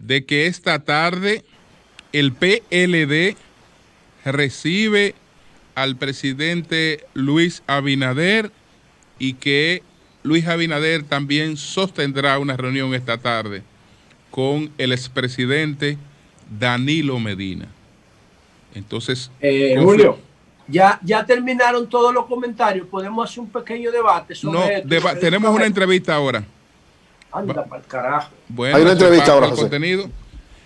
de que esta tarde el PLD recibe al presidente Luis Abinader y que Luis Abinader también sostendrá una reunión esta tarde con el expresidente Danilo Medina. Entonces, Julio, ya terminaron todos los comentarios. Podemos hacer un pequeño debate sobre esto. Tenemos una entrevista ahora. Anda para el carajo. Bueno, hay una entrevista ahora, el José. contenido.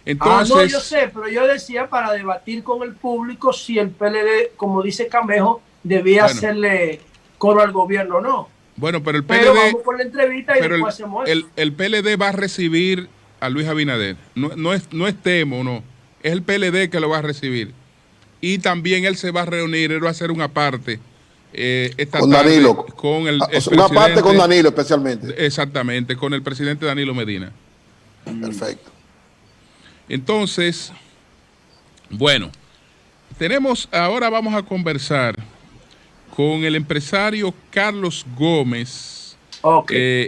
Entonces, no, yo sé, pero yo decía para debatir con el público si el PLD, como dice Camejo, debía hacerle coro al gobierno o no. Bueno, pero el PLD. Pero vamos con la entrevista y después hacemos eso. El PLD va a recibir a Luis Abinader. No es Temo, no. Es el PLD que lo va a recibir. Y también él se va a reunir, él va a hacer una parte esta con tarde Danilo. Con el una parte con Danilo especialmente. Exactamente, con el presidente Danilo Medina. Perfecto. Entonces, bueno, ahora vamos a conversar con el empresario Carlos Gómez,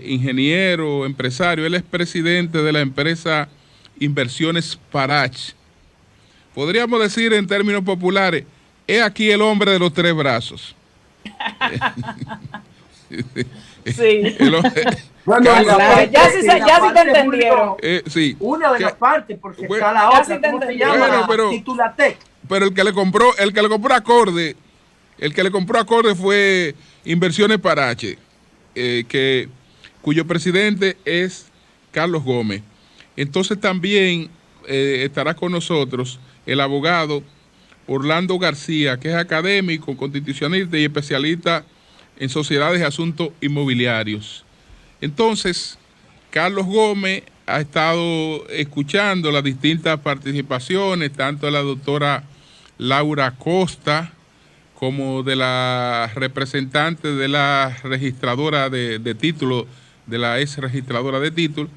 ingeniero, empresario. Él es presidente de la empresa Inversiones Parach. Podríamos decir en términos populares, es aquí el hombre de los tres brazos. Sí. Bueno, ya sí te entendieron. Sí. Una de las partes, porque está la otra. Sí ¿Cómo se llama? Titulatec. Pero el que le compró acorde fue Inversiones Parache, cuyo presidente es Carlos Gómez. Entonces también estará con nosotros el abogado Orlando García, que es académico, constitucionalista y especialista en sociedades y asuntos inmobiliarios. Entonces, Carlos Gómez ha estado escuchando las distintas participaciones, tanto de la doctora Laura Costa como de la representante de la registradora de título, de la ex registradora de título,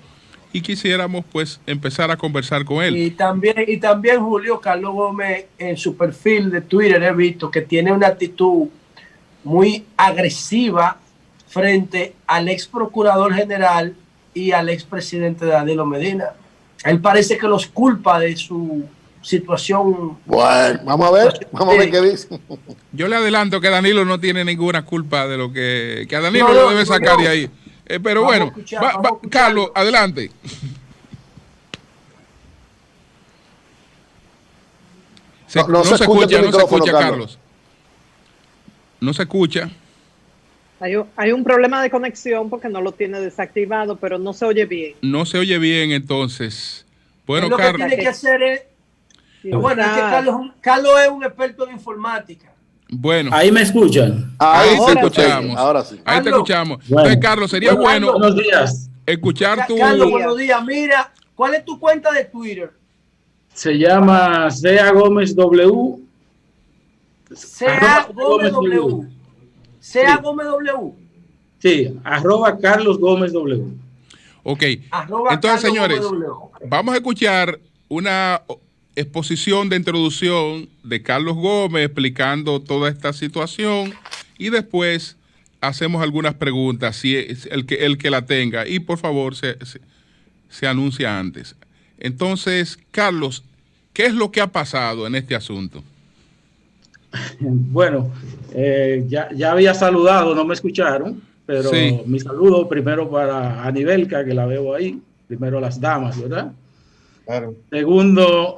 y quisiéramos pues empezar a conversar con él. Y también Julio, Carlos Gómez en su perfil de Twitter he visto que tiene una actitud muy agresiva frente al ex procurador general y al ex presidente Danilo Medina. Él parece que los culpa de su situación. Bueno, vamos a ver qué dice. Yo le adelanto que Danilo no tiene ninguna culpa de lo que a Danilo lo debe sacar de ahí. Pero bueno, Carlos, adelante. No se escucha, Carlos. No se escucha. Hay un problema de conexión porque no lo tiene desactivado, pero no se oye bien. No se oye bien, entonces. Bueno, lo Carlos, que tiene que hacer es... Bueno, es que Carlos es un experto de informática. Bueno. Ahí me escuchan. Ahí te escuchamos. Ahora sí. Ahí te escuchamos. Bueno. Entonces, Carlos, sería bueno buenos días. Escuchar tu... Carlos, buenos días. Mira, ¿cuál es tu cuenta de Twitter? Se llama CA Gómez W. CA Gómez W. CA Gómez W. Sí, @ Carlos Gómez W. Ok. Entonces, señores, vamos a escuchar una exposición de introducción de Carlos Gómez explicando toda esta situación y después hacemos algunas preguntas, si es el que la tenga, y por favor se anuncia antes. Entonces, Carlos, ¿qué es lo que ha pasado en este asunto? Bueno, ya había saludado, no me escucharon, pero sí. Mi saludo primero para Anibelka, que la veo ahí, primero las damas, ¿verdad? Claro. Segundo,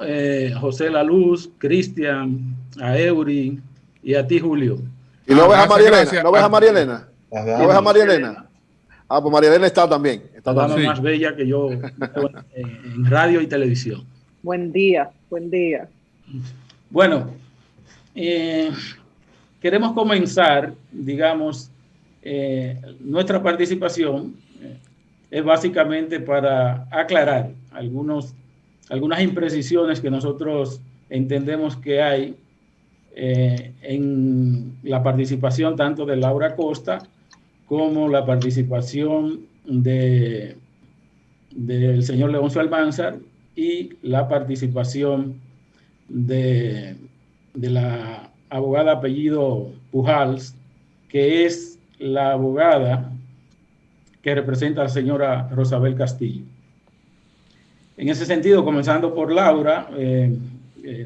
José La Luz, Cristian, a Eury y a ti, Julio. ¿Y no ves a María Elena? ¿No ves a María Elena? ¿No ves a María Elena? Ah, pues María Elena está también. Está la dama más bella que yo en radio y televisión. Buen día, buen día. Bueno, queremos comenzar, digamos, nuestra participación es básicamente para aclarar algunas imprecisiones que nosotros entendemos que hay en la participación tanto de Laura Costa como la participación del señor Leoncio Almanzar y la participación de la abogada apellido Pujals, que es la abogada que representa a la señora Rosabel Castillo. En ese sentido, comenzando por Laura,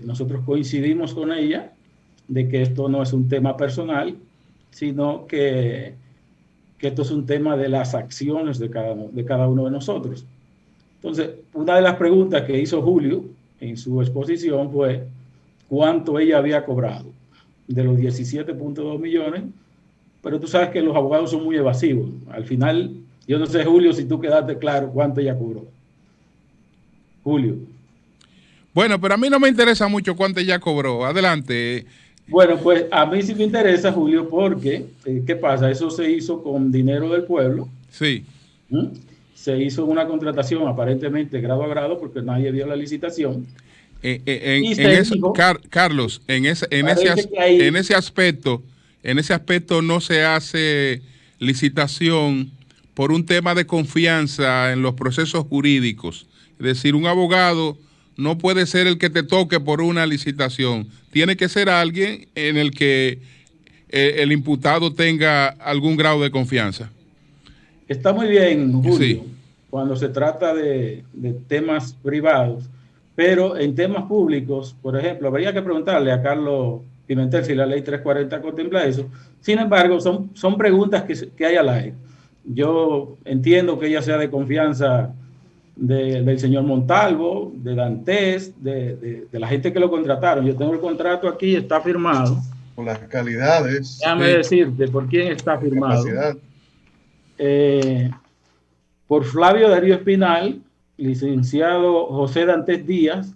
nosotros coincidimos con ella de que esto no es un tema personal, sino que esto es un tema de las acciones de cada uno de nosotros. Entonces, una de las preguntas que hizo Julio en su exposición fue cuánto ella había cobrado de los 17.2 millones, pero tú sabes que los abogados son muy evasivos. Al final, yo no sé, Julio, si tú quedaste claro cuánto ella cobró. Julio. Bueno, pero a mí no me interesa mucho cuánto ella cobró. Adelante. Bueno, pues a mí sí me interesa, Julio, porque, ¿qué pasa? Eso se hizo con dinero del pueblo. Sí. Se hizo una contratación aparentemente grado a grado porque nadie vio la licitación. Carlos, en ese aspecto no se hace licitación por un tema de confianza en los procesos jurídicos. Es decir, un abogado no puede ser el que te toque por una licitación. Tiene que ser alguien en el que el imputado tenga algún grado de confianza. Está muy bien, Julio, sí, cuando se trata de temas privados, pero en temas públicos, por ejemplo, habría que preguntarle a Carlos Pimentel si la ley 340 contempla eso. Sin embargo, son preguntas que hay al aire. Yo entiendo que ella sea de confianza del señor Montalvo, de Dantes, de la gente que lo contrataron. Yo tengo el contrato aquí, está firmado. Por las calidades. Déjame decirte por quién está firmado. Por Flavio Darío Espinal, licenciado José Dantes Díaz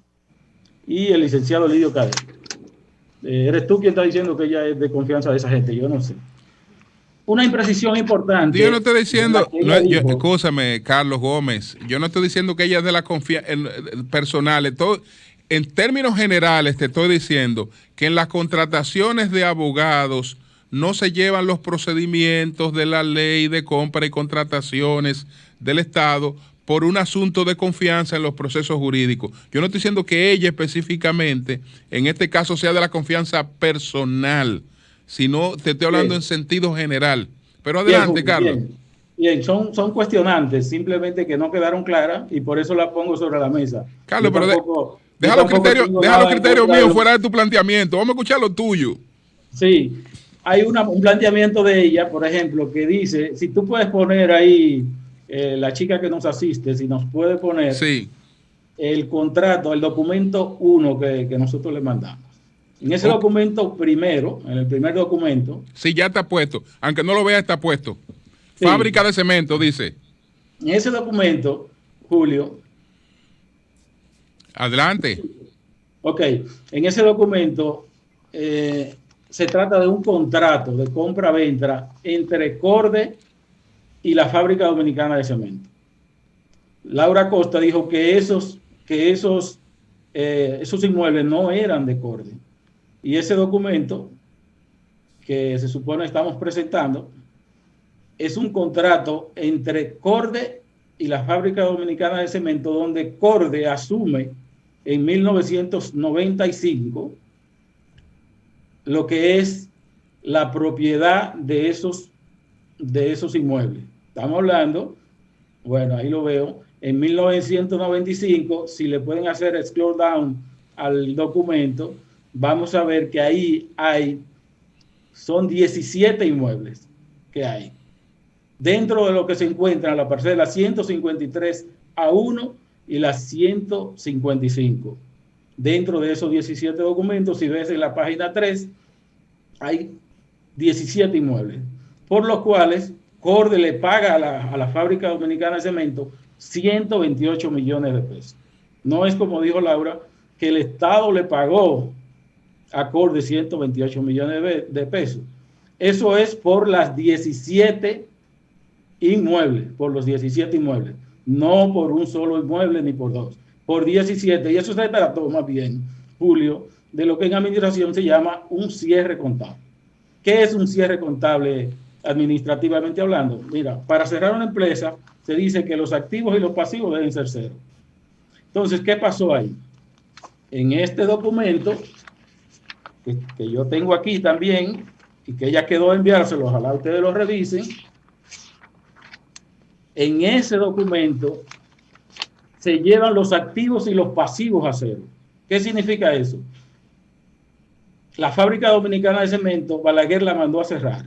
y el licenciado Lidio Cadena. Eres tú quien está diciendo que ella es de confianza de esa gente, yo no sé. Una imprecisión importante. Yo no estoy diciendo, escúchame, Carlos Gómez, yo no estoy diciendo que ella es de la confianza personal. En términos generales te estoy diciendo que en las contrataciones de abogados no se llevan los procedimientos de la ley de compra y contrataciones del Estado por un asunto de confianza en los procesos jurídicos. Yo no estoy diciendo que ella específicamente, en este caso, sea de la confianza personal, sino te estoy hablando en sentido general. Pero adelante, bien, Carlos. Bien, son cuestionantes, simplemente que no quedaron claras y por eso las pongo sobre la mesa. Carlos, pero deja los criterios míos fuera de tu planteamiento. Vamos a escuchar lo tuyo. Sí, hay un planteamiento de ella, por ejemplo, que dice, si tú puedes poner ahí, la chica que nos asiste, si nos puede poner el contrato, el documento 1 que nosotros le mandamos. En ese documento primero, en el primer documento. Sí, ya está puesto. Aunque no lo vea, está puesto. Sí. Fábrica de cemento, dice. En ese documento, Julio. Adelante. Ok. En ese documento se trata de un contrato de compra-venta entre Corde y la Fábrica Dominicana de Cemento. Laura Costa dijo que esos inmuebles no eran de Corde. Y ese documento que se supone estamos presentando es un contrato entre Corde y la Fábrica Dominicana de Cemento, donde Corde asume en 1995 lo que es la propiedad de esos inmuebles. Estamos hablando, bueno, ahí lo veo, en 1995, si le pueden hacer scroll down al documento, vamos a ver que ahí son 17 inmuebles que hay. Dentro de lo que se encuentra la parcela 153A1 y la 155. Dentro de esos 17 documentos, si ves en la página 3, hay 17 inmuebles, por los cuales Corde le paga a la Fábrica Dominicana de Cemento 128 millones de pesos. No es como dijo Laura, que el Estado le pagó a Corde 128 millones de pesos. Eso es por las 17 inmuebles, por los 17 inmuebles, no por un solo inmueble ni por dos, por 17. Y eso se trató más bien, Julio, de lo que en administración se llama un cierre contable. ¿Qué es un cierre contable administrativamente hablando? Mira, para cerrar una empresa se dice que los activos y los pasivos deben ser cero. Entonces, ¿qué pasó ahí? En este documento que yo tengo aquí también y que ella quedó de enviárselo, ojalá ustedes lo revisen. En ese documento se llevan los activos y los pasivos a cero. ¿Qué significa eso? La fábrica dominicana de cemento, Balaguer la mandó a cerrar.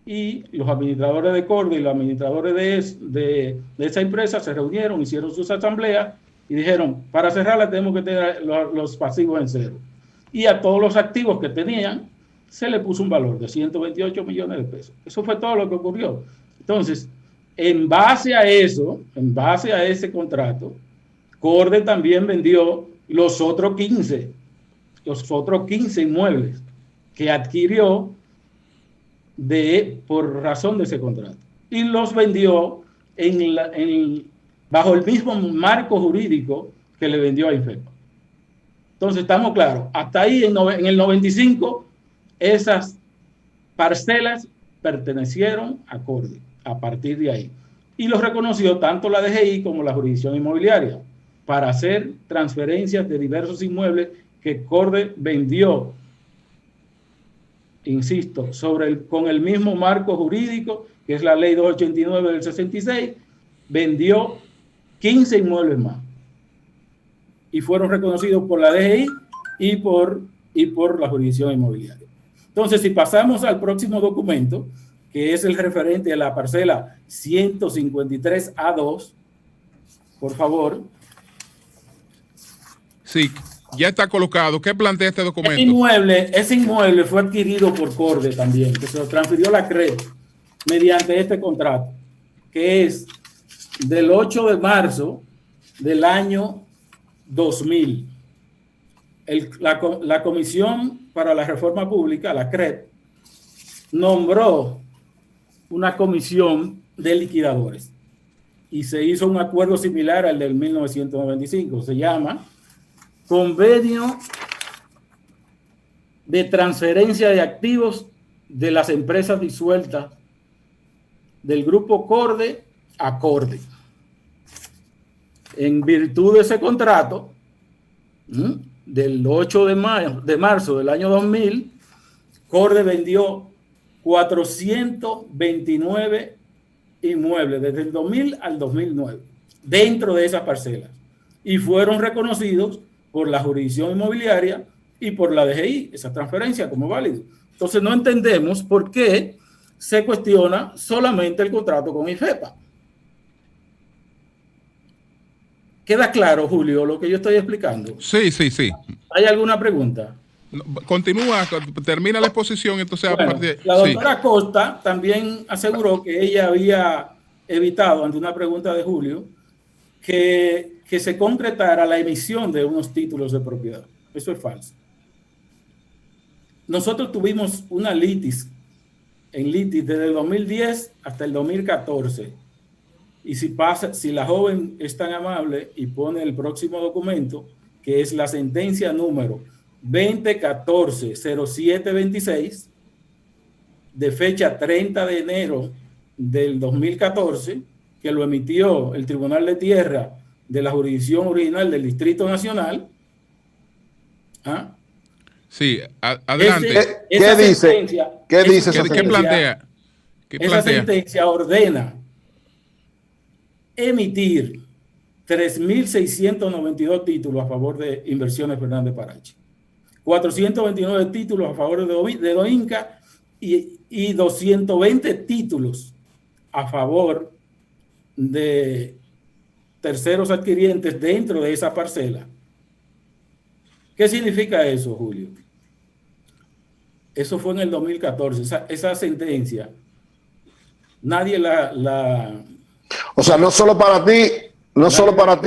Y los administradores de Corde y los administradores de esa empresa se reunieron, hicieron sus asambleas y dijeron, para cerrarla tenemos que tener los pasivos en cero. Y a todos los activos que tenían, se le puso un valor de 128 millones de pesos. Eso fue todo lo que ocurrió. Entonces, en base a eso, en base a ese contrato, Corde también vendió los otros 15 inmuebles que adquirió por razón de ese contrato. Y los vendió bajo el mismo marco jurídico que le vendió a INFEPA. Entonces, estamos claros. Hasta ahí, en el 95, esas parcelas pertenecieron a Corde, a partir de ahí. Y los reconoció tanto la DGI como la jurisdicción inmobiliaria para hacer transferencias de diversos inmuebles que Corde vendió, insisto, con el mismo marco jurídico, que es la ley 289 del 66, vendió 15 inmuebles más. Y fueron reconocidos por la DGI y por la jurisdicción inmobiliaria. Entonces, si pasamos al próximo documento, que es el referente a la parcela 153A2, por favor. Sí, ya está colocado. ¿Qué plantea este documento? Ese inmueble fue adquirido por Corde también, que se lo transfirió a la CRED mediante este contrato, que es del 8 de marzo del año 2000. La Comisión para la Reforma Pública, la CRED, nombró una comisión de liquidadores y se hizo un acuerdo similar al del 1995. Se llama Convenio de Transferencia de Activos de las Empresas Disueltas del Grupo Corde a Corde. En virtud de ese contrato, del 8 de marzo del año 2000, Corde vendió 429 inmuebles desde el 2000 al 2009 dentro de esas parcelas y fueron reconocidos por la jurisdicción inmobiliaria y por la DGI, esa transferencia como válido. Entonces no entendemos por qué se cuestiona solamente el contrato con INFEPA. ¿Queda claro, Julio, lo que yo estoy explicando? Sí. ¿Hay alguna pregunta? Continúa, termina la exposición, entonces bueno, a partir... La doctora Costa también aseguró que ella había evitado, ante una pregunta de Julio, que se concretara la emisión de unos títulos de propiedad. Eso es falso. Nosotros tuvimos una litis desde el 2010 hasta el 2014. Y si la joven es tan amable y pone el próximo documento, que es la sentencia número 2014-0726, de fecha 30 de enero del 2014, que lo emitió el Tribunal de Tierra de la jurisdicción original del Distrito Nacional. ¿Ah? Sí, adelante. ¿Qué dice? ¿Qué dice esa sentencia? ¿Qué plantea? Esa sentencia ordena emitir 3.692 títulos a favor de Inversiones Fernández Parache, 429 títulos a favor de Doinca y 220 títulos a favor de terceros adquirientes dentro de esa parcela. ¿Qué significa eso, Julio? Eso fue en el 2014. Esa sentencia, nadie O sea, no solo para ti,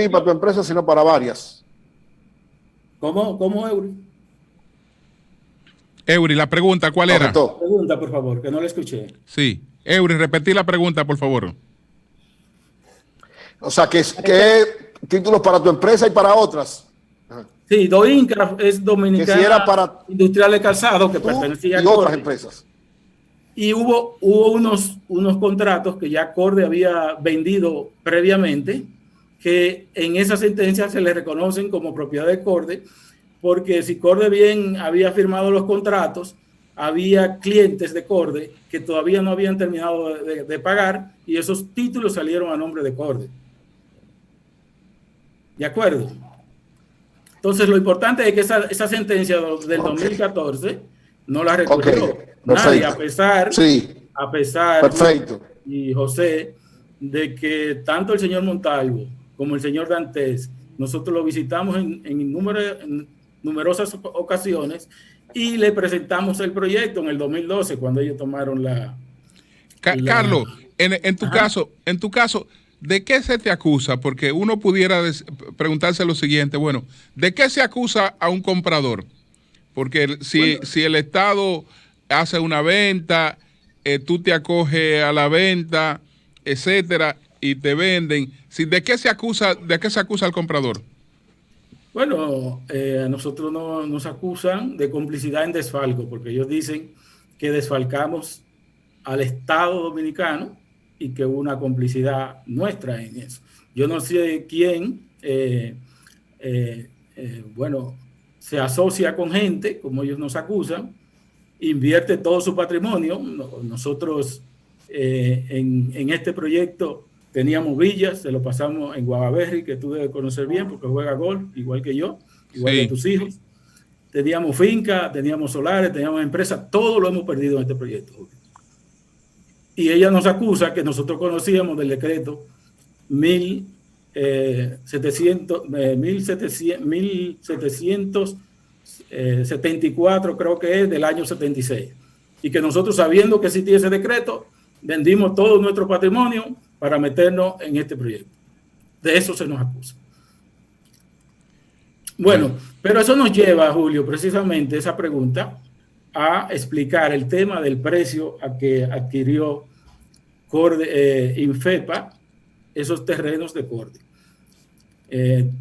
para tu empresa, sino para varias. ¿Cómo, Eury? Eury, la pregunta, ¿cuál era? La pregunta, por favor, que no la escuché. Sí. Eury, repetí la pregunta, por favor. O sea, ¿qué títulos para tu empresa y para otras? Sí, Doinca es dominicana, que si era para industrial de calzado, que pertenecía a Corde. Y otras Corde. empresas. Y hubo unos contratos que ya Corde había vendido previamente, que en esa sentencia se le reconocen como propiedad de Corde, porque si Corde bien había firmado los contratos, había clientes de Corde que todavía no habían terminado de pagar y esos títulos salieron a nombre de Corde. ¿De acuerdo? Entonces, lo importante es que esa sentencia del 2014 no la recurrió nadie, a pesar, perfecto. Y José, de que tanto el señor Montalvo como el señor Dantes, nosotros lo visitamos en numerosas ocasiones y le presentamos el proyecto en el 2012 cuando ellos tomaron Carlos, en tu caso, ¿de qué se te acusa? Porque uno pudiera preguntarse lo siguiente, bueno, ¿de qué se acusa a un comprador? Porque si el Estado hace una venta, tú te acoges a la venta, etcétera, y te venden, ¿de qué se acusa al comprador? Bueno, a nosotros nos acusan de complicidad en desfalco, porque ellos dicen que desfalcamos al Estado Dominicano y que hubo una complicidad nuestra en eso. Yo no sé quién, se asocia con gente, como ellos nos acusan, invierte todo su patrimonio. Nosotros en este proyecto teníamos villas, se lo pasamos en Guavaberry, que tú debes conocer bien porque juega golf, igual que yo, igual que tus hijos. Teníamos finca, teníamos solares, teníamos empresas, todo lo hemos perdido en este proyecto. Y ella nos acusa que nosotros conocíamos del decreto 1774, creo que es, del año 76. Y que nosotros, sabiendo que existía ese decreto, vendimos todo nuestro patrimonio para meternos en este proyecto. De eso se nos acusa. Bueno, pero eso nos lleva, Julio, precisamente esa pregunta, a explicar el tema del precio a que adquirió Infepa esos terrenos de Corte.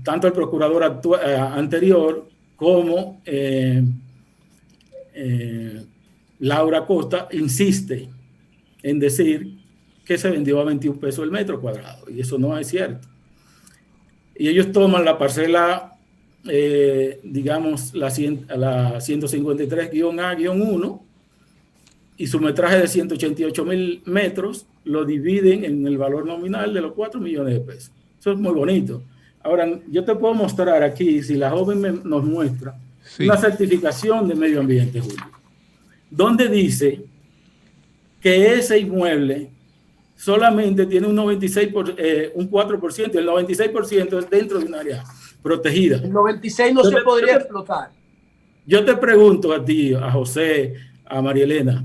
Tanto el procurador anterior como Laura Costa insiste en decir que se vendió a 21 pesos el metro cuadrado, y eso no es cierto. Y ellos toman la parcela, digamos, la 153-A-1, y su metraje de 188,000 metros lo dividen en el valor nominal de los 4 millones de pesos. Eso es muy bonito. Ahora, yo te puedo mostrar aquí, si la joven nos muestra, una certificación de medio ambiente, Julio, donde dice que ese inmueble solamente tiene un 4%, y el 96% es dentro de un área protegida. El 96% no se podría explotar. Yo te pregunto a ti, a José, a María Elena,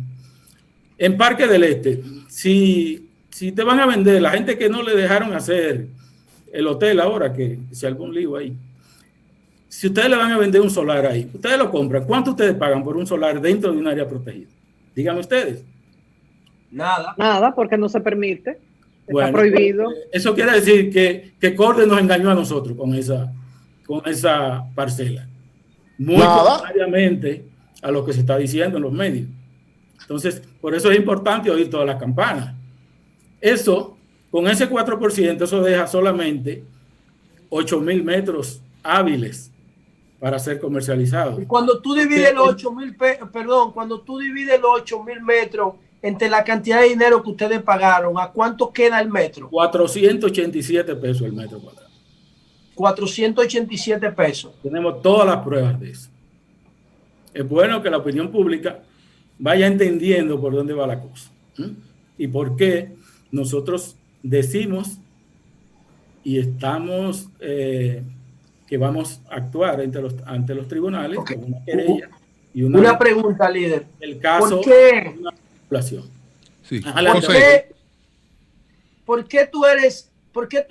en Parque del Este, si te van a vender, la gente que no le dejaron hacer el hotel ahora, que si algún lío ahí, si ustedes le van a vender un solar ahí, ustedes lo compran, ¿cuánto ustedes pagan por un solar dentro de un área protegida? Díganme ustedes. Nada, porque no se permite. Está prohibido. Eso quiere decir que Corte nos engañó a nosotros con esa parcela. Muy contrariamente a lo que se está diciendo en los medios. Entonces, por eso es importante oír todas las campanas. Eso, con ese 4%, eso deja solamente 8,000 metros hábiles para ser comercializados. Y cuando tú divides los 8,000, cuando tú divides los 8,000 metros entre la cantidad de dinero que ustedes pagaron, ¿a cuánto queda el metro? 487 pesos el metro cuadrado. 487 pesos. Tenemos todas las pruebas de eso. Es bueno que la opinión pública vaya entendiendo por dónde va la cosa. Y por qué nosotros decimos y estamos que vamos a actuar ante los tribunales con una querella y una pregunta, líder. El caso ¿por qué? De una población. Sí. ¿Por qué tú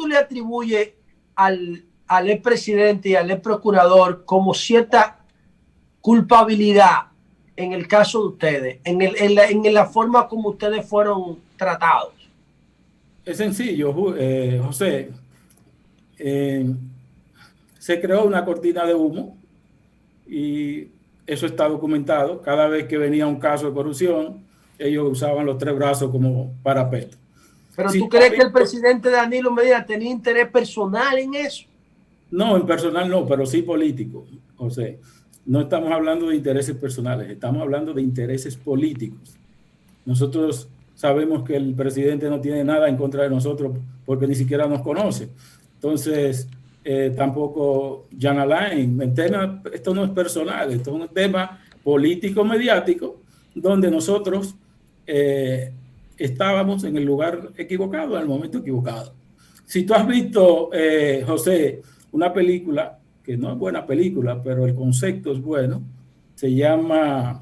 le atribuyes al expresidente y al ex procurador como cierta culpabilidad en el caso de ustedes, en la forma como ustedes fueron tratados? Es sencillo, José. Se creó una cortina de humo y eso está documentado. Cada vez que venía un caso de corrupción, ellos usaban los 3 brazos como parapeto. ¿Pero tú crees que el presidente Danilo Medina tenía interés personal en eso? No, en personal no, pero sí político, José. No estamos hablando de intereses personales, estamos hablando de intereses políticos. Nosotros sabemos que el presidente no tiene nada en contra de nosotros porque ni siquiera nos conoce. Entonces, tampoco Jan Alain. Esto no es personal, esto es un tema político-mediático donde nosotros estábamos en el lugar equivocado, en el momento equivocado. Si tú has visto, José, una película, que no es buena película, pero el concepto es bueno, se llama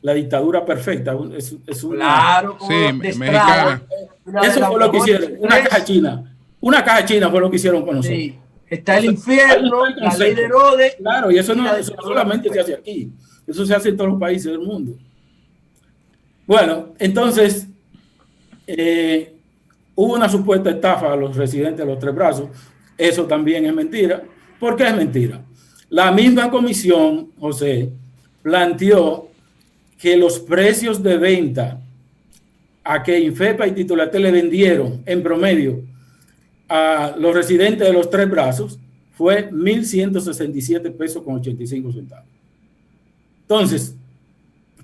La dictadura perfecta. Es una, claro, sí, mexicana. Eso fue lo que hicieron, una caja china. Una caja china fue lo que hicieron con nosotros. Sí. Está el infierno, la ley de Herodes. Claro, y eso no solamente se hace aquí, eso se hace en todos los países del mundo. Bueno, entonces, hubo una supuesta estafa a los residentes de Los Tres Brazos. Eso también es mentira. ¿Por qué es mentira? La misma comisión, José, planteó que los precios de venta a que Infepa y Titulatel le vendieron en promedio a los residentes de Los Tres Brazos fue 1.167 pesos con 85 centavos. Entonces,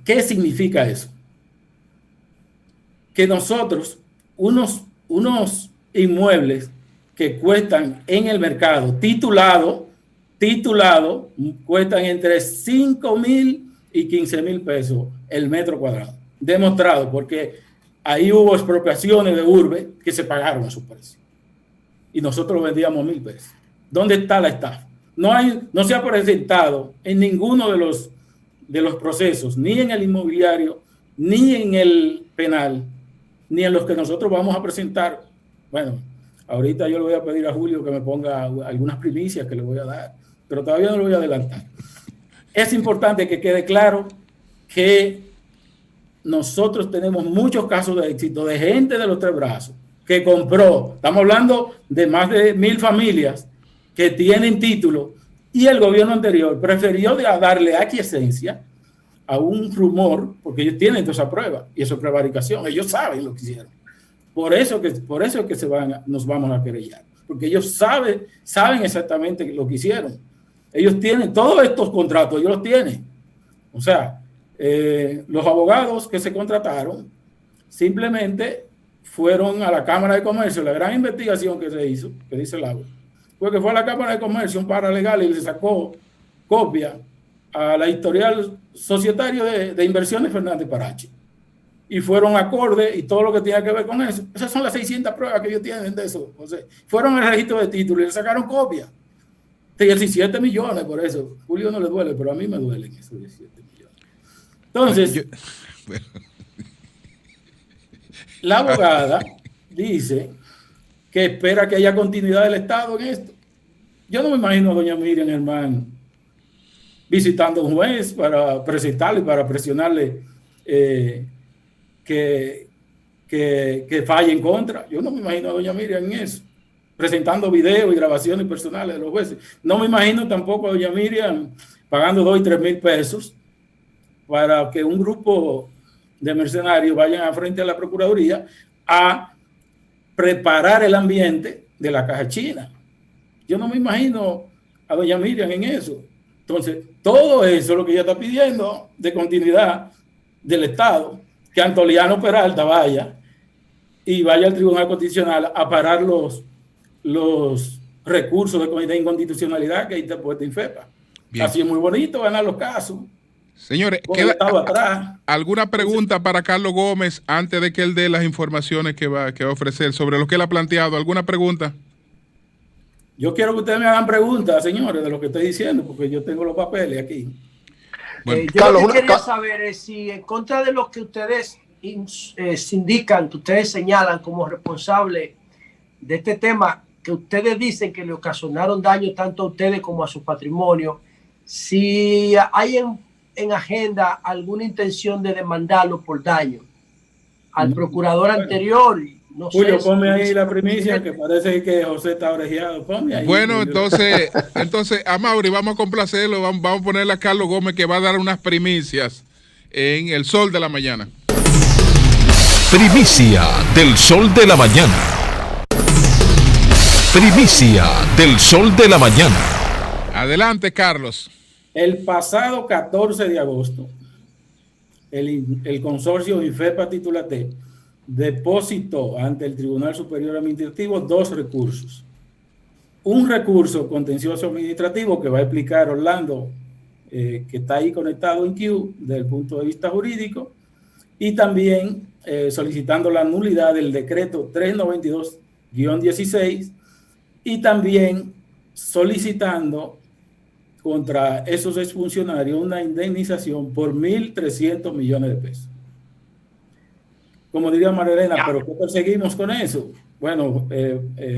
¿qué significa eso? Que nosotros, unos inmuebles que cuestan en el mercado, titulado, cuestan entre 5,000 y 15,000 pesos el metro cuadrado. Demostrado, porque ahí hubo expropiaciones de urbe que se pagaron a su precio. Y nosotros vendíamos 1,000 pesos. ¿Dónde está la estafa? No se ha presentado en ninguno de los procesos, ni en el inmobiliario, ni en el penal, ni en los que nosotros vamos a presentar. Bueno, ahorita yo le voy a pedir a Julio que me ponga algunas primicias que le voy a dar, pero todavía no lo voy a adelantar. Es importante que quede claro que nosotros tenemos muchos casos de éxito de gente de Los Tres Brazos que compró. Estamos hablando de más de 1,000 familias que tienen título y el gobierno anterior prefirió darle aquiescencia a un rumor, porque ellos tienen toda esa prueba y eso es prevaricación. Ellos saben lo que hicieron. Por eso es que nos vamos a querellar, porque ellos saben exactamente lo que hicieron. Ellos tienen todos estos contratos, ellos los tienen. O sea, los abogados que se contrataron simplemente fueron a la Cámara de Comercio. La gran investigación que se hizo, que dice Laura, fue que fue a la Cámara de Comercio un paralegal y le sacó copia a la historial societario de inversiones Fernández Parache. Y fueron acorde y todo lo que tenía que ver con eso. Esas son las 600 pruebas que ellos tienen de eso. O sea, fueron al registro de títulos y le sacaron copia. 17 millones por eso. Julio no le duele, pero a mí me duelen esos 17 millones. Entonces, la abogada dice que espera que haya continuidad del Estado en esto. Yo no me imagino a doña Miriam Germán visitando a un juez para presentarle, para presionarle que falle en contra. Yo no me imagino a doña Miriam en eso, presentando videos y grabaciones personales de los jueces. No me imagino tampoco a doña Miriam pagando 2 y 3 mil pesos para que un grupo de mercenarios vayan a frente a la Procuraduría a preparar el ambiente de la caja china. Yo no me imagino a doña Miriam en eso. Entonces, todo eso es lo que ella está pidiendo de continuidad del Estado, que Antoliano Peralta vaya y vaya al Tribunal Constitucional a parar los recursos de inconstitucionalidad que ahí está puesto Infepa. Bien. Así es muy bonito ganar los casos. Señores, ¿alguna pregunta para Carlos Gómez antes de que él dé las informaciones que va a ofrecer sobre lo que él ha planteado? ¿Alguna pregunta? Yo quiero que ustedes me hagan preguntas, señores, de lo que estoy diciendo, porque yo tengo los papeles aquí. Bueno, yo Carlos, lo que quería saber es si en contra de lo que ustedes indican, que ustedes señalan como responsable de este tema, que ustedes dicen que le ocasionaron daño tanto a ustedes como a su patrimonio, si hay en agenda alguna intención de demandarlo por daño al procurador anterior. No Julio, ponme ahí la primicia, que parece que José está orejeado. Ponme ahí. Bueno, entonces, a Mauri vamos a complacerlo, vamos a ponerle a Carlos Gómez que va a dar unas primicias en El Sol de la Mañana. Primicia del Sol de la Mañana. Primicia del Sol de la Mañana. Adelante, Carlos. El pasado 14 de agosto, el consorcio Infepa Titulatel depositó ante el Tribunal Superior Administrativo 2 recursos. un recurso contencioso administrativo que va a explicar Orlando, que está ahí conectado en Q desde el punto de vista jurídico, y también solicitando la nulidad del decreto 392-16 y también solicitando contra esos exfuncionarios una indemnización por 1.300 millones de pesos. Como diría María Elena, ¿pero qué perseguimos con eso? Bueno,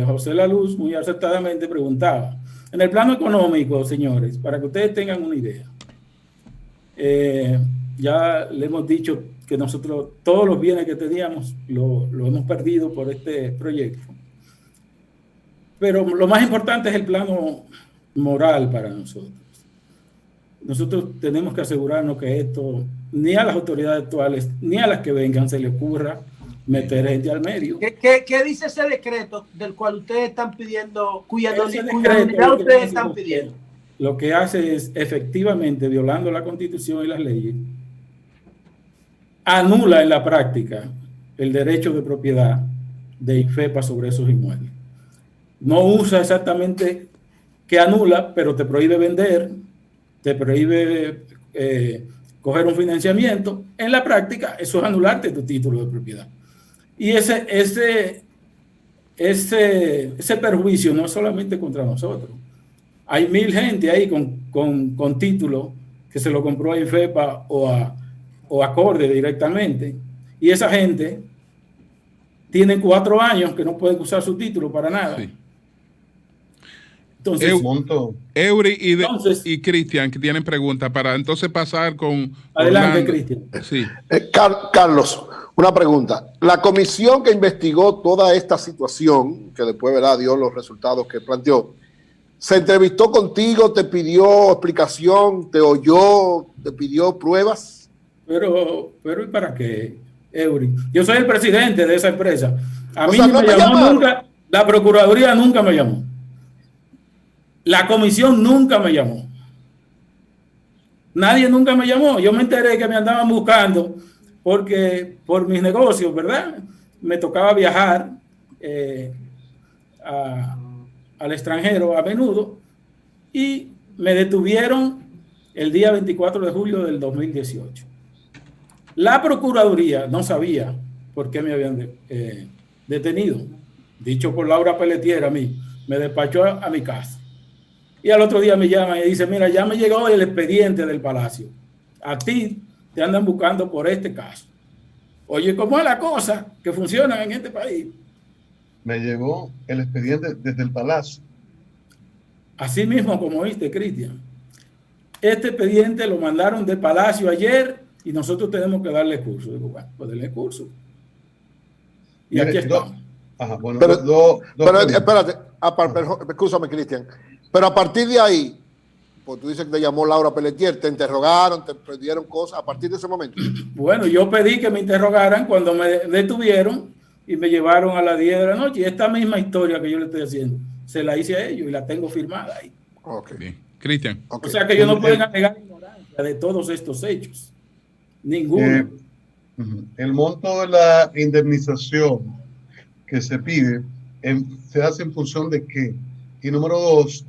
José La Luz muy acertadamente preguntaba. En el plano económico, señores, para que ustedes tengan una idea, ya le hemos dicho que nosotros todos los bienes que teníamos lo hemos perdido por este proyecto. Pero lo más importante es el plano moral para nosotros. Nosotros tenemos que asegurarnos que esto ni a las autoridades actuales ni a las que vengan se le ocurra meter gente al medio. ¿Qué dice ese decreto del cual ustedes están pidiendo, cuya nulidad ustedes están pidiendo? Lo que hace es, efectivamente, violando la Constitución y las leyes, anula en la práctica el derecho de propiedad de INFEPA sobre esos inmuebles. No usa exactamente que anula, pero te prohíbe vender, te prohíbe coger un financiamiento. En la práctica, eso es anularte tu título de propiedad. Y ese perjuicio no es solamente contra nosotros. Hay 1.000 gente ahí con título que se lo compró a INFEPA o a Corde directamente. Y esa gente tiene 4 años que no pueden usar su título para nada. Sí. Entonces, Eury y Cristian, que tienen preguntas para entonces pasar con... Adelante, Cristian. Sí. Carlos, una pregunta. La comisión que investigó toda esta situación, que después dio los resultados que planteó, ¿se entrevistó contigo, te pidió explicación, te oyó, te pidió pruebas? Pero ¿y para qué, Eury? Yo soy el presidente de esa empresa. A mí no me llamó nunca, la Procuraduría nunca me llamó. La comisión nunca me llamó. Nadie nunca me llamó. Yo me enteré que me andaban buscando porque por mis negocios, ¿verdad? Me tocaba viajar al extranjero a menudo y me detuvieron el día 24 de julio del 2018. La Procuraduría no sabía por qué me habían detenido. Dicho por Laura Pelletier a mí, me despachó a mi casa. Y al otro día me llaman y dicen, mira, ya me llegó el expediente del Palacio. A ti te andan buscando por este caso. Oye, ¿cómo es la cosa que funciona en este país? Me llegó el expediente desde el Palacio. Así mismo como viste, Cristian. Este expediente lo mandaron de Palacio ayer y nosotros tenemos que darle curso. Digo, bueno, pues denle curso. Y mire, aquí estamos. Bueno, pero espérate, escúchame, Cristian. Pero a partir de ahí, pues tú dices que te llamó Laura Pelletier, te interrogaron, te pidieron cosas a partir de ese momento. Bueno, yo pedí que me interrogaran cuando me detuvieron y me llevaron a las 10 de la noche. Y esta misma historia que yo le estoy haciendo, se la hice a ellos y la tengo firmada ahí. Ok. Cristian. Okay. O sea que ellos no pueden alegar ignorancia de todos estos hechos. Ninguno. El monto de la indemnización que se pide se hace en función de qué. Y número 2,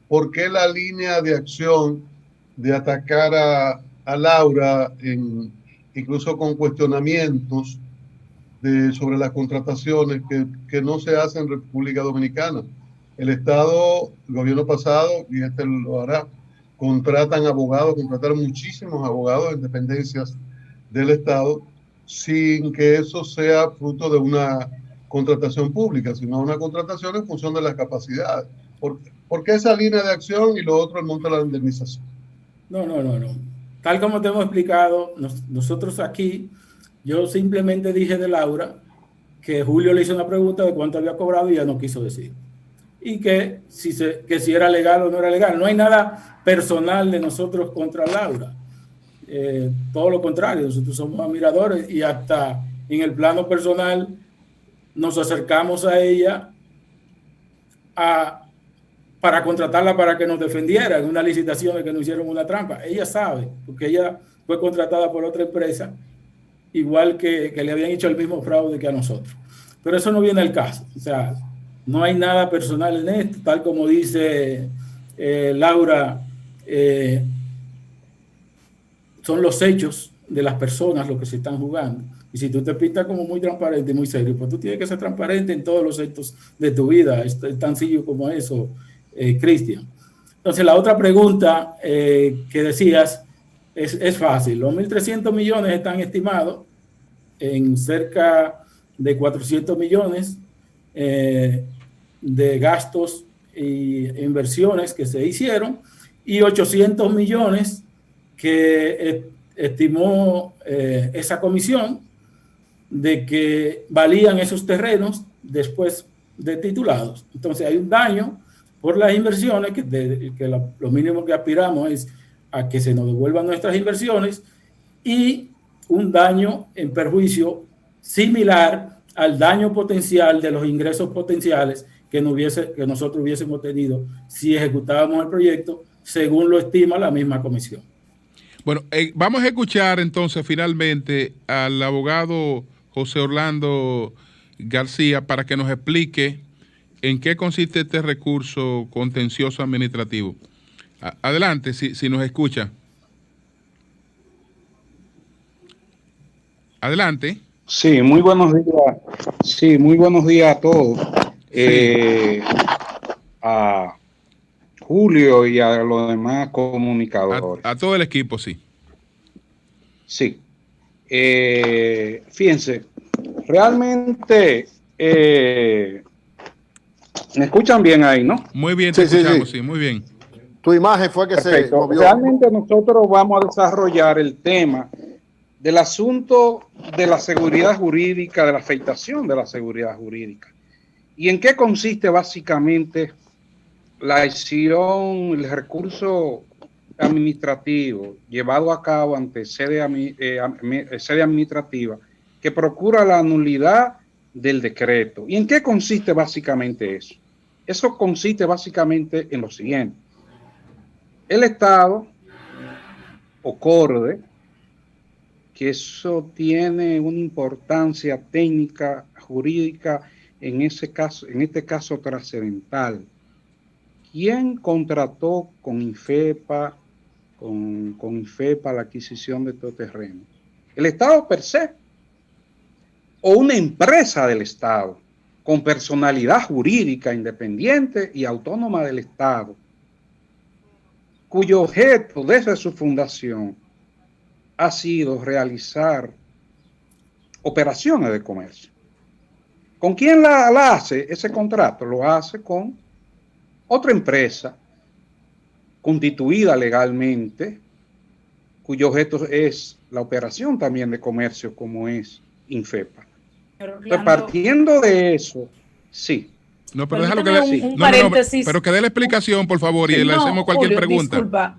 ¿por qué la línea de acción de atacar a Laura, incluso con cuestionamientos sobre las contrataciones que no se hacen en República Dominicana? El Estado, el gobierno pasado, y este lo hará, contrataron muchísimos abogados en dependencias del Estado sin que eso sea fruto de una contratación pública, sino una contratación en función de las capacidades. ¿Por qué esa línea de acción y lo otro el monto de la indemnización? No. Tal como te hemos explicado, nosotros aquí, yo simplemente dije de Laura que Julio le hizo una pregunta de cuánto había cobrado y ella no quiso decir. Y que si era legal o no era legal. No hay nada personal de nosotros contra Laura. Todo lo contrario, nosotros somos admiradores y hasta en el plano personal nos acercamos a ella para contratarla para que nos defendiera en una licitación de que nos hicieron una trampa. Ella sabe, porque ella fue contratada por otra empresa, igual que le habían hecho el mismo fraude que a nosotros. Pero eso no viene al caso. O sea, no hay nada personal en esto, tal como dice Laura, son los hechos de las personas los que se están jugando. Y si tú te pintas como muy transparente, muy serio, pues tú tienes que ser transparente en todos los hechos de tu vida. Es tan sencillo como eso, Cristian. Entonces, la otra pregunta que decías es fácil. Los 1.300 millones están estimados en cerca de 400 millones de gastos e inversiones que se hicieron y 800 millones que estimó esa comisión de que valían esos terrenos después de titulados. Entonces hay un daño por las inversiones, que lo mínimo que aspiramos es a que se nos devuelvan nuestras inversiones, y un daño en perjuicio similar al daño potencial de los ingresos potenciales que nosotros hubiésemos tenido si ejecutábamos el proyecto según lo estima la misma comisión. Bueno, vamos a escuchar entonces finalmente al abogado José Orlando García para que nos explique en qué consiste este recurso contencioso administrativo. Adelante, si nos escucha. Adelante. Sí, muy buenos días. Sí, muy buenos días a todos. Sí. A Julio y a los demás comunicadores. A todo el equipo, sí. Sí. Fíjense, realmente me escuchan bien ahí, ¿no? Muy bien, te escuchamos, sí, muy bien. Tu imagen fue que perfecto. Se movió. Realmente nosotros vamos a desarrollar el tema del asunto de la seguridad jurídica, de la afectación de la seguridad jurídica. ¿Y en qué consiste básicamente la acción, el recurso administrativo llevado a cabo ante sede administrativa que procura la nulidad del decreto? ¿Y en qué consiste básicamente eso? Eso consiste básicamente en lo siguiente. El Estado o CORDE, que eso tiene una importancia técnica, jurídica, en este caso trascendental. ¿Quién contrató con INFEPA, con INFEPA la adquisición de estos terrenos? ¿El Estado per se? ¿O una empresa del Estado con personalidad jurídica independiente y autónoma del Estado, cuyo objeto desde su fundación ha sido realizar operaciones de comercio? ¿Con quién la hace ese contrato? Lo hace con otra empresa constituida legalmente, cuyo objeto es la operación también de comercio, como es INFEPA. Entonces, partiendo de eso, sí. No, pero déjalo que dé pero que dé la explicación, por favor, y le hacemos cualquier pregunta.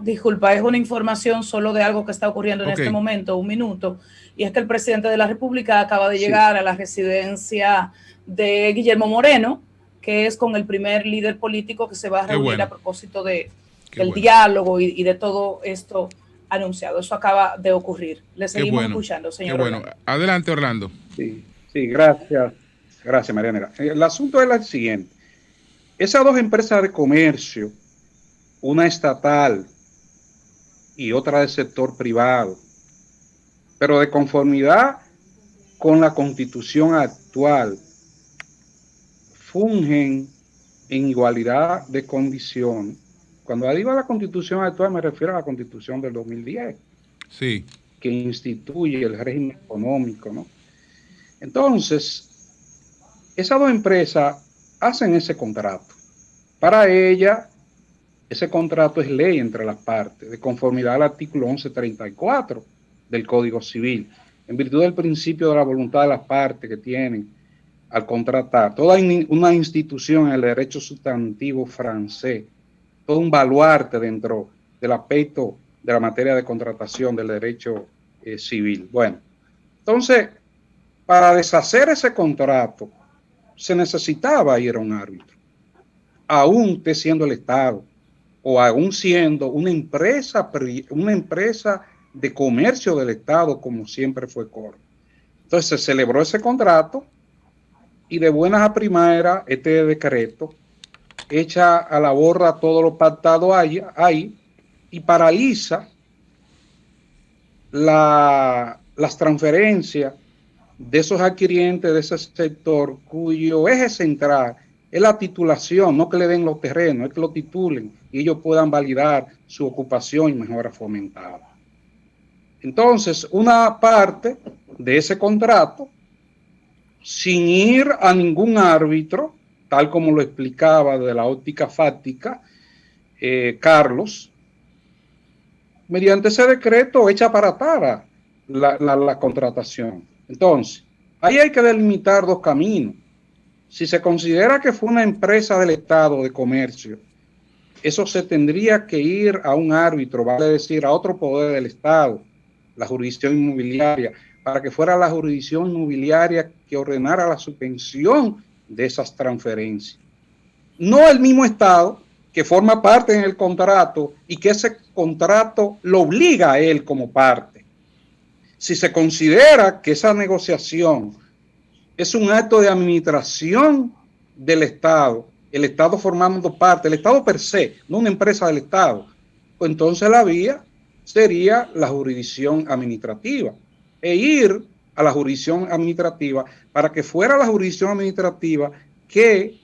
Disculpa, es una información solo de algo que está ocurriendo en este momento, un minuto, y es que el presidente de la República acaba de llegar a la residencia de Guillermo Moreno, que es con el primer líder político que se va a reunir a propósito del diálogo y de todo esto anunciado. Eso acaba de ocurrir. Le seguimos escuchando, señor. Qué bueno. Orlando. Adelante, Orlando. Sí, gracias. Gracias, Marianela. El asunto es el siguiente. Esas dos empresas de comercio, una estatal y otra del sector privado, pero de conformidad con la Constitución actual, fungen en igualdad de condición. Cuando digo la Constitución actual me refiero a la Constitución del 2010, sí, que instituye el régimen económico, ¿no? Entonces, esas dos empresas hacen ese contrato. Para ella, ese contrato es ley entre las partes, de conformidad al artículo 1134 del Código Civil, en virtud del principio de la voluntad de las partes que tienen al contratar. Toda una institución en el derecho sustantivo francés, todo un baluarte dentro del aspecto de la materia de contratación del derecho civil. Bueno, entonces, para deshacer ese contrato, se necesitaba ir a un árbitro, aún siendo el Estado, o aún siendo una empresa de comercio del Estado, como siempre fue CORDE. Entonces se celebró ese contrato y de buenas a primeras este decreto echa a la borda todo lo pactado ahí y paraliza las transferencias de esos adquirientes de ese sector cuyo eje central es la titulación, no que le den los terrenos, es que lo titulen y ellos puedan validar su ocupación y mejora fomentada. Entonces, una parte de ese contrato, sin ir a ningún árbitro, tal como lo explicaba de la óptica fáctica, Carlos, mediante ese decreto echa para atrás la contratación. Entonces, ahí hay que delimitar dos caminos. Si se considera que fue una empresa del Estado de comercio, eso se tendría que ir a un árbitro, vale decir, a otro poder del Estado, la jurisdicción inmobiliaria, para que fuera la jurisdicción inmobiliaria que ordenara la suspensión de esas transferencias. No el mismo Estado que forma parte en el contrato y que ese contrato lo obliga a él como parte. Si se considera que esa negociación es un acto de administración del Estado, el Estado formando parte, el Estado per se, no una empresa del Estado, pues entonces la vía sería la jurisdicción administrativa e ir a la jurisdicción administrativa para que fuera la jurisdicción administrativa que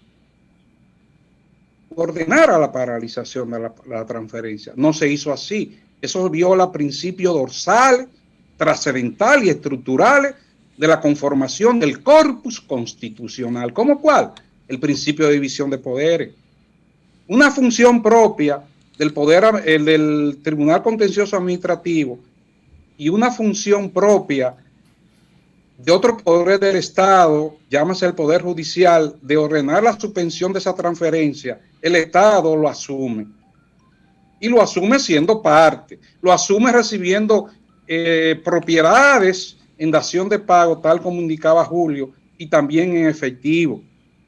ordenara la paralización de la transferencia. No se hizo así. Eso viola principios dorsales, trascendentales y estructurales de la conformación del corpus constitucional. ¿Cómo cuál? El principio de división de poderes. Una función propia del poder, del Tribunal Contencioso Administrativo y una función propia de otro poder del Estado, llámese el Poder Judicial, de ordenar la suspensión de esa transferencia, el Estado lo asume. Y lo asume siendo parte, lo asume recibiendo propiedades en dación de pago, tal como indicaba Julio, y también en efectivo.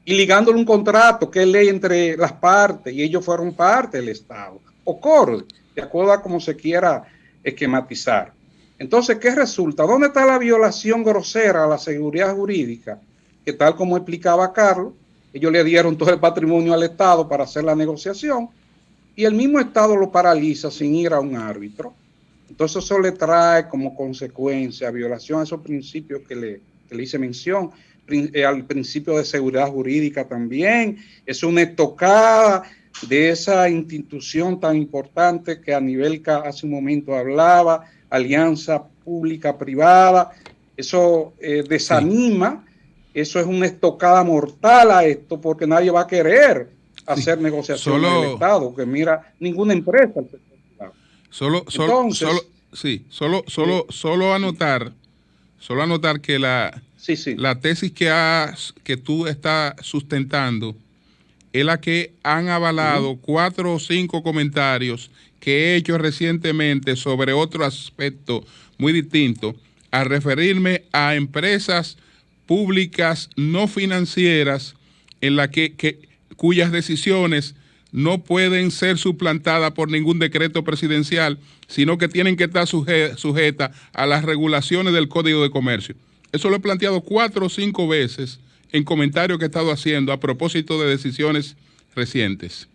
Y ligándole un contrato que es ley entre las partes, y ellos fueron parte del Estado, o CORDE, de acuerdo a cómo se quiera esquematizar. Entonces, ¿qué resulta? ¿Dónde está la violación grosera a la seguridad jurídica? Que tal como explicaba Carlos, ellos le dieron todo el patrimonio al Estado para hacer la negociación y el mismo Estado lo paraliza sin ir a un árbitro. Entonces eso le trae como consecuencia violación a esos principios que le hice mención, al principio de seguridad jurídica también. Es una estocada de esa institución tan importante que Anibelka hace un momento hablaba, alianza pública-privada. Eso desanima, eso es una estocada mortal a esto, porque nadie va a querer hacer negociaciones en el Estado, que mira, ninguna empresa. Solo anotar que la tesis que tú estás sustentando es la que han avalado 4 o 5 comentarios que he hecho recientemente sobre otro aspecto muy distinto, a referirme a empresas públicas no financieras en la cuyas decisiones no pueden ser suplantadas por ningún decreto presidencial, sino que tienen que estar sujetas a las regulaciones del Código de Comercio. Eso lo he planteado 4 o 5 veces en comentarios que he estado haciendo a propósito de decisiones recientes.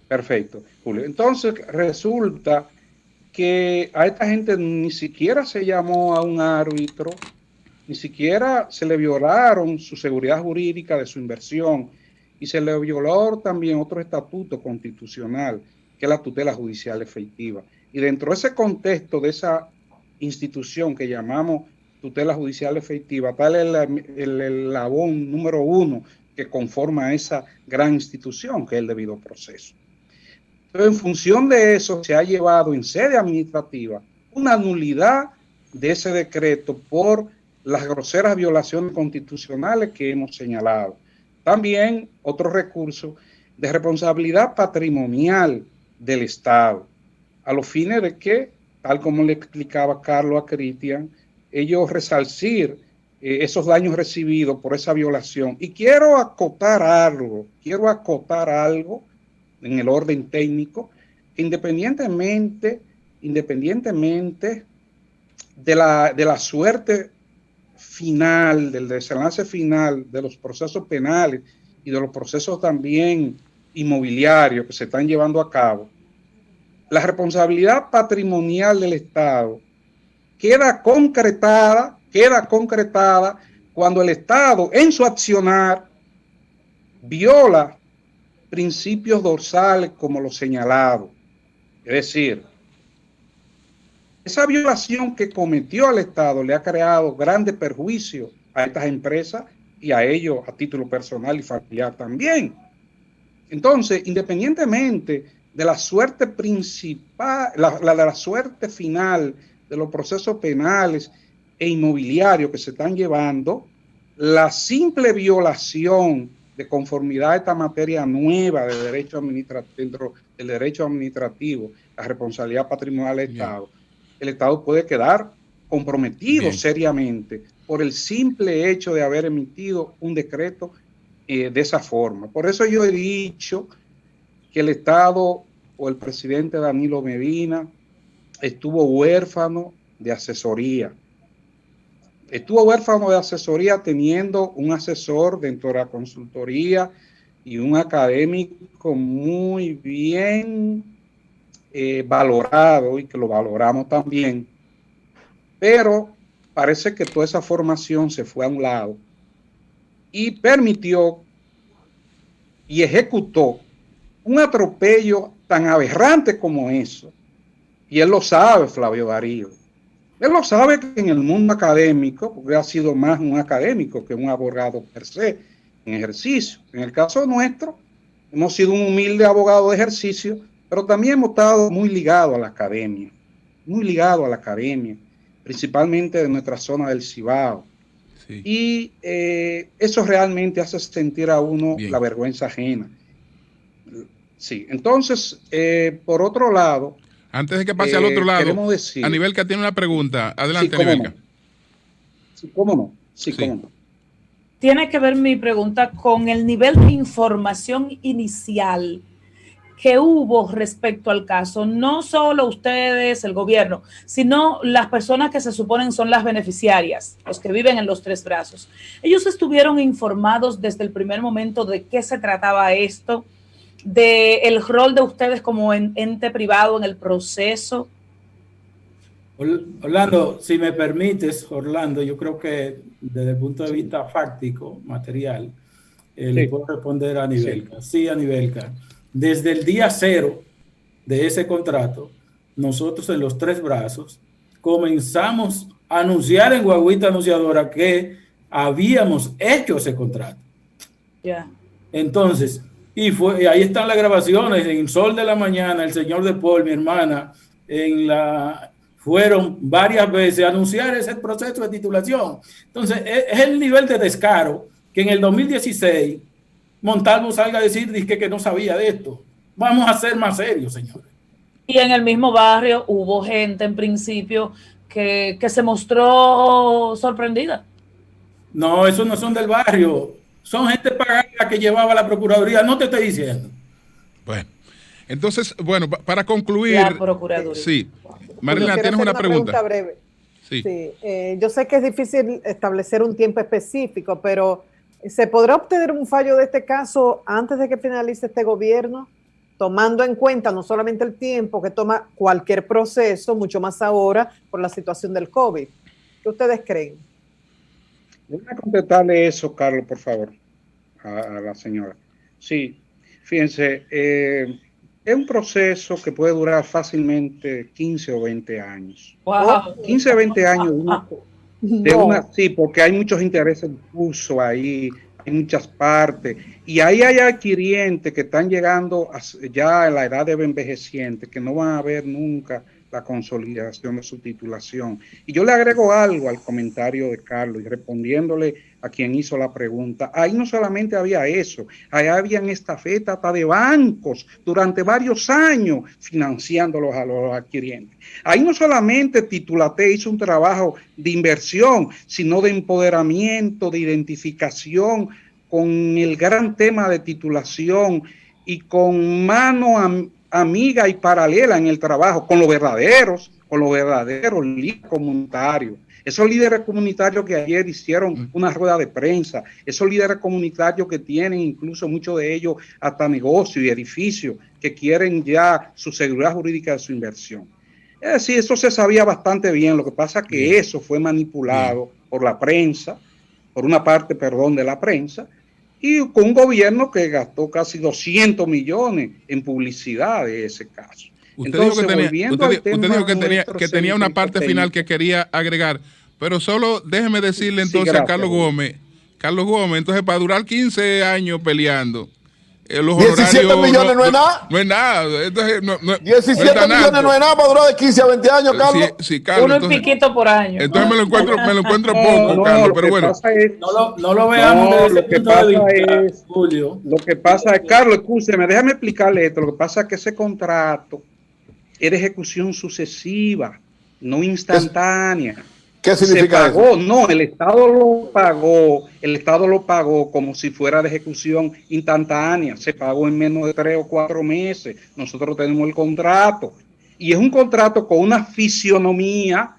Perfecto, Julio. Entonces resulta que a esta gente ni siquiera se llamó a un árbitro, ni siquiera se le violaron su seguridad jurídica de su inversión y se le violó también otro estatuto constitucional, que es la tutela judicial efectiva. Y dentro de ese contexto de esa institución que llamamos tutela judicial efectiva, tal es el eslabón número 1 que conforma esa gran institución que es el debido proceso. Pero en función de eso se ha llevado en sede administrativa una nulidad de ese decreto por las groseras violaciones constitucionales que hemos señalado. También otro recurso de responsabilidad patrimonial del Estado, a los fines de que, tal como le explicaba Carlos a Cristian, ellos resarcir esos daños recibidos por esa violación. Y quiero acotar algo en el orden técnico, independientemente de la suerte final, del desenlace final de los procesos penales y de los procesos también inmobiliarios que se están llevando a cabo, la responsabilidad patrimonial del Estado queda concretada cuando el Estado en su accionar viola principios dorsales como lo señalado. Es decir, esa violación que cometió el Estado le ha creado grandes perjuicios a estas empresas y a ellos a título personal y familiar también. Entonces, independientemente de la suerte principal, la suerte final de los procesos penales e inmobiliarios que se están llevando, la simple violación de conformidad a esta materia nueva de derecho administrativo, dentro del derecho administrativo, la responsabilidad patrimonial del Estado, el Estado puede quedar comprometido seriamente por el simple hecho de haber emitido un decreto de esa forma. Por eso yo he dicho que el Estado o el presidente Danilo Medina estuvo huérfano de asesoría. Estuvo huérfano de asesoría teniendo un asesor dentro de la consultoría y un académico muy bien valorado y que lo valoramos también. Pero parece que toda esa formación se fue a un lado y permitió y ejecutó un atropello tan aberrante como eso. Y él lo sabe, Flavio Darío. Él lo sabe que en el mundo académico, porque ha sido más un académico que un abogado per se en ejercicio. En el caso nuestro, hemos sido un humilde abogado de ejercicio, pero también hemos estado muy ligados a la academia, principalmente de nuestra zona del Cibao. Sí. Y eso realmente hace sentir a uno la vergüenza ajena. Sí, entonces, por otro lado... Antes de que pase al otro lado, decir, Anibelka tiene una pregunta. Adelante, Anibelka. No. Sí, cómo no. Sí, cómo no. Tiene que ver mi pregunta con el nivel de información inicial que hubo respecto al caso. No solo ustedes, el gobierno, sino las personas que se suponen son las beneficiarias, los que viven en los Tres Brazos. Ellos estuvieron informados desde el primer momento de qué se trataba esto, del rol de ustedes como ente privado en el proceso. Orlando, si me permites, Orlando, yo creo que desde el punto de vista fáctico, material, le puedo responder a Anibelka. Sí, Anibelka. Desde el día cero de ese contrato, nosotros en los Tres Brazos comenzamos a anunciar en Guaguita Anunciadora que habíamos hecho ese contrato. Ya. Entonces, y ahí están las grabaciones en Sol de la Mañana, el señor de Paul, mi hermana, fueron varias veces a anunciar ese proceso de titulación. Entonces, es el nivel de descaro que en el 2016 Montalvo salga a decir que no sabía de esto. Vamos a ser más serios, señores. Y en el mismo barrio hubo gente en principio que se mostró sorprendida. No, esos no son del barrio. Son gente pagada que llevaba la Procuraduría. No te estoy diciendo. Bueno, entonces, para concluir. La Procuraduría. Sí. Marilena, ¿tienes una pregunta? Breve. Sí. Yo sé que es difícil establecer un tiempo específico, pero ¿se podrá obtener un fallo de este caso antes de que finalice este gobierno? Tomando en cuenta no solamente el tiempo que toma cualquier proceso, mucho más ahora por la situación del COVID. ¿Qué ustedes creen? Voy a contestarle eso, Carlos, por favor, a la señora. Sí, fíjense, es un proceso que puede durar fácilmente 15 o 20 años. Wow. 15 o 20 años sí, porque hay muchos intereses en curso ahí, hay muchas partes, y ahí hay adquirientes que están llegando ya a la edad de envejeciente, que no van a ver nunca la consolidación de su titulación. Y yo le agrego algo al comentario de Carlos y respondiéndole a quien hizo la pregunta. Ahí no solamente había eso, ahí habían estafetas hasta de bancos durante varios años financiándolos a los adquirientes. Ahí no solamente Titulate hizo un trabajo de inversión, sino de empoderamiento, de identificación con el gran tema de titulación y con mano amiga y paralela en el trabajo, con los verdaderos, con los verdaderos líderes comunitarios. Esos líderes comunitarios que ayer hicieron una rueda de prensa, esos líderes comunitarios que tienen incluso muchos de ellos hasta negocios y edificios que quieren ya su seguridad jurídica de su inversión. Es decir, eso se sabía bastante bien, lo que pasa es que eso fue manipulado por la prensa, por una parte, perdón, de la prensa, y con un gobierno que gastó casi 200 millones en publicidad de ese caso. Usted dijo que tenía una parte final que quería agregar, pero solo déjeme decirle entonces a Carlos Gómez, entonces para durar 15 años peleando, los 17 millones no es nada. No es nada. Entonces, 17 millones no es nada para durar de 15 a 20 años, Carlos. Sí, Carlos. Uno y piquito por año. Entonces me lo encuentro poco, Carlos, pero bueno. No lo veamos. Lo que pasa es, Carlos, escúcheme, déjame explicarle esto. Lo que pasa es que ese contrato era ejecución sucesiva, no instantánea. ¿Qué significa eso? No, el Estado lo pagó como si fuera de ejecución instantánea, se pagó en menos de 3 o 4 meses, nosotros tenemos el contrato, y es un contrato con una fisionomía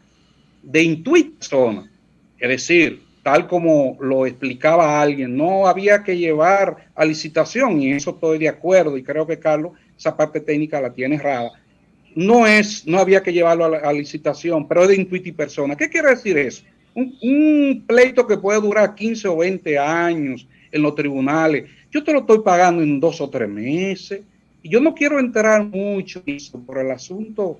de intuición, es decir, tal como lo explicaba alguien, no había que llevar a licitación, y en eso estoy de acuerdo, y creo que Carlos, esa parte técnica la tiene errada. No había que llevarlo a licitación, pero es de intuiti persona. ¿Qué quiere decir eso? Un pleito que puede durar 15 o 20 años en los tribunales, yo te lo estoy pagando en 2 o 3 meses. Y yo no quiero entrar mucho en eso por el asunto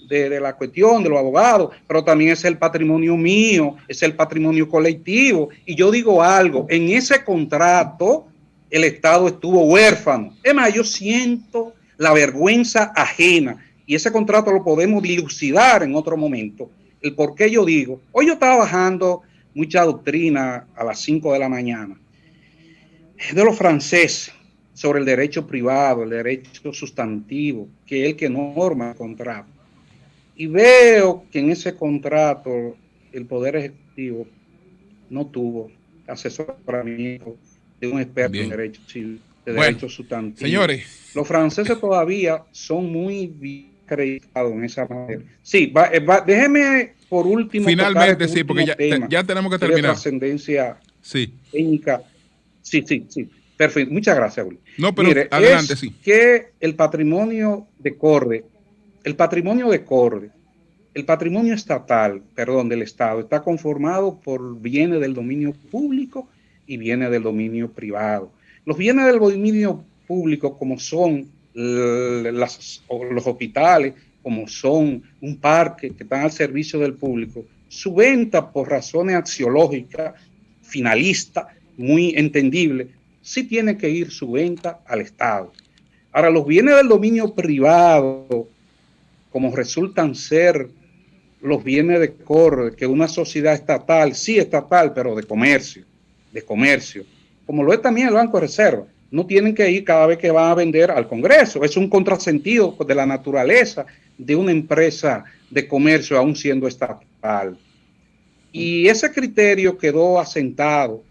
de la cuestión de los abogados, pero también es el patrimonio mío, es el patrimonio colectivo. Y yo digo algo, en ese contrato el Estado estuvo huérfano. Es más, yo siento la vergüenza ajena. Y ese contrato lo podemos dilucidar en otro momento. El por qué yo digo, hoy yo estaba bajando mucha doctrina a las 5 de la mañana de los franceses sobre el derecho privado, el derecho sustantivo, que es el que norma el contrato. Y veo que en ese contrato el Poder Ejecutivo no tuvo asesoramiento de un experto en derecho civil, de derecho sustantivo. Señores, los franceses todavía son muy acreditado en esa manera. Sí, déjeme por último. Finalmente, sí, porque ya tenemos que terminar. Trascendencia técnica. Sí. Perfecto. Muchas gracias, Julio. No, pero mire, adelante, sí. Que el patrimonio estatal, del Estado, está conformado por bienes del dominio público y bienes del dominio privado. Los bienes del dominio público, como son los hospitales, como son un parque que están al servicio del público, su venta por razones axiológicas, finalistas, muy entendible, sí tiene que ir su venta al Estado. Ahora, los bienes del dominio privado, como resultan ser los bienes de corte, que una sociedad estatal, sí estatal, pero de comercio, como lo es también el Banco de Reserva, no tienen que ir cada vez que van a vender al Congreso. Es un contrasentido de la naturaleza de una empresa de comercio, aún siendo estatal. Y ese criterio quedó asentado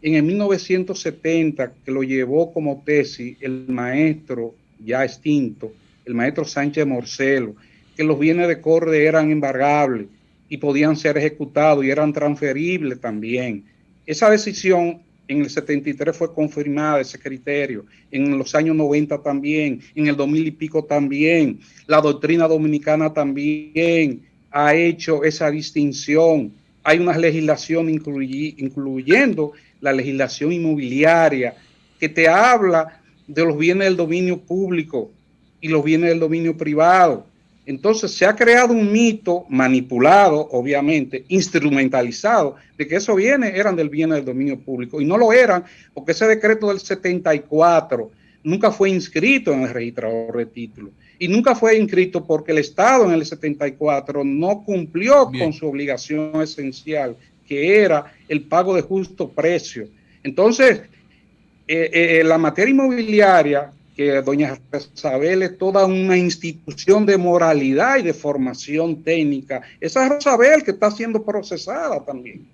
en el 1970, que lo llevó como tesis el maestro ya extinto, el maestro Sánchez Morcelo, que los bienes de corte eran embargables y podían ser ejecutados y eran transferibles también. Esa decisión en el 73 fue confirmada, ese criterio, en los años 90 también, en el 2000 y pico también. La doctrina dominicana también ha hecho esa distinción. Hay una legislación incluyendo la legislación inmobiliaria que te habla de los bienes del dominio público y los bienes del dominio privado. Entonces se ha creado un mito manipulado, obviamente, instrumentalizado, de que esos bienes eran del bien del dominio público, y no lo eran, porque ese decreto del 74 nunca fue inscrito en el registrador de títulos, y nunca fue inscrito porque el Estado en el 74 no cumplió con su obligación esencial, que era el pago de justo precio. Entonces, la materia inmobiliaria, que doña Rosabel es toda una institución de moralidad y de formación técnica. Esa es Rosabel que está siendo procesada también.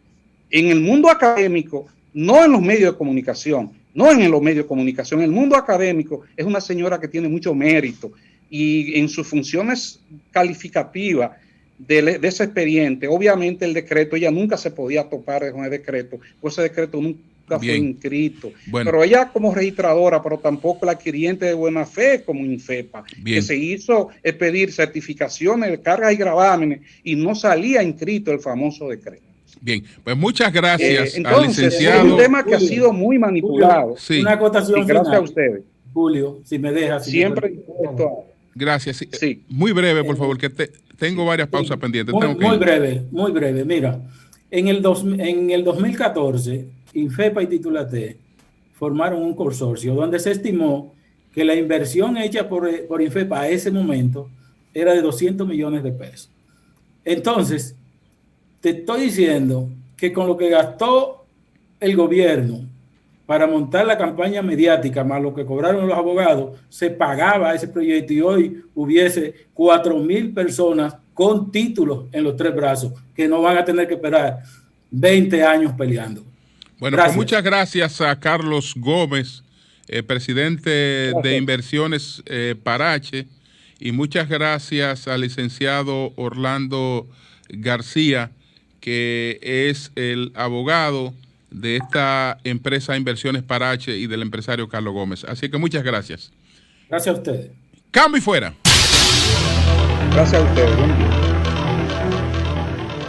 En el mundo académico, no en los medios de comunicación, en el mundo académico es una señora que tiene mucho mérito y en sus funciones calificativas de ese expediente. Obviamente el decreto, ella nunca se podía topar con el decreto, pues ese decreto nunca fue inscrito. Bueno. Pero ella como registradora, pero tampoco la adquiriente de buena fe como INFEPA, que se hizo pedir certificaciones de cargas y gravámenes y no salía inscrito el famoso decreto. Bien, pues muchas gracias entonces, al licenciado. Es un tema que ha sido muy manipulado. Julio, una acotación y gracias final, a ustedes. Julio, si me dejas. Siempre dispuesto a... Gracias. Sí. Muy breve, por favor, que tengo varias pausas pendientes. Muy breve. Mira, en el 2014, INFEPA y Titulate formaron un consorcio donde se estimó que la inversión hecha por INFEPA a ese momento era de 200 millones de pesos. Entonces, te estoy diciendo que con lo que gastó el gobierno para montar la campaña mediática, más lo que cobraron los abogados, se pagaba ese proyecto y hoy hubiese 4,000 personas con títulos en los 3 brazos que no van a tener que esperar 20 años peleando. Bueno, pues muchas gracias a Carlos Gómez, presidente de Inversiones Parache, y muchas gracias al licenciado Orlando García, que es el abogado de esta empresa Inversiones Parache y del empresario Carlos Gómez. Así que muchas gracias. Gracias a ustedes. Cambio y fuera. Gracias a ustedes.